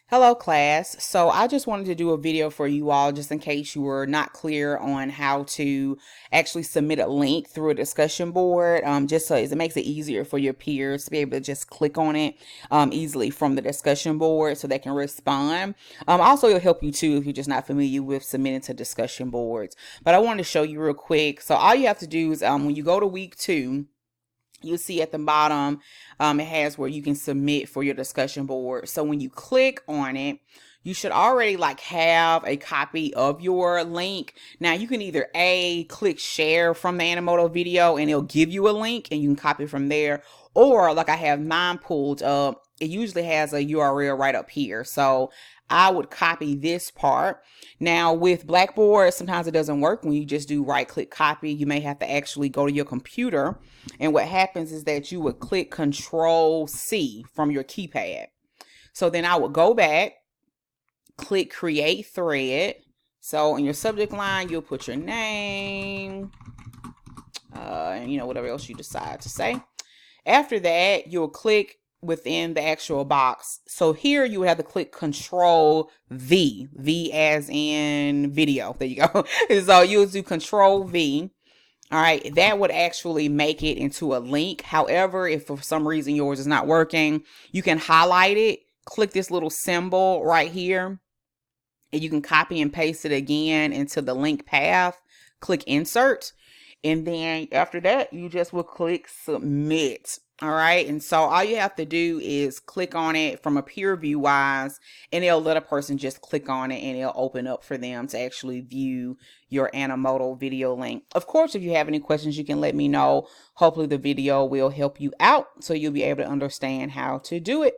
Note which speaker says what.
Speaker 1: Hello class. So I just wanted to do a video for you all just in case you were not clear on how to actually submit a link through a discussion board, just so it makes it easier for your peers to be able to just click on it easily from the discussion board so they can respond. Also, it'll help you too if you're just not familiar with submitting to discussion boards. But I wanted to show you real quick. So all you have to do is when you go to week 2, you'll see at the bottom, it has where you can submit for your discussion board. So when you click on it, you should already have a copy of your link. Now you can either click share from the Animoto video and it'll give you a link and you can copy from there. Or like I have mine pulled up, it usually has a URL right up here. So I would copy this part. Now with Blackboard, sometimes it doesn't work when you just do right click copy. You may have to actually go to your computer. And what happens is that you would click Control C from your keypad. So then I would go back, click create thread. So in your subject line, you'll put your name, and whatever else you decide to say. After that, you'll click within the actual box. So here you would have to click Control V, V as in video. There you go. So you'll do Control V. All right, that would actually make it into a link. However, if for some reason yours is not working, you can highlight it, click this little symbol right here, and you can copy and paste it again into the link path, click insert. And then after that, you just will click submit. All right. And so all you have to do is click on it from a peer view wise, and it'll let a person just click on it and it'll open up for them to actually view your Animoto video link. Of course, if you have any questions, you can let me know. Hopefully the video will help you out so you'll be able to understand how to do it.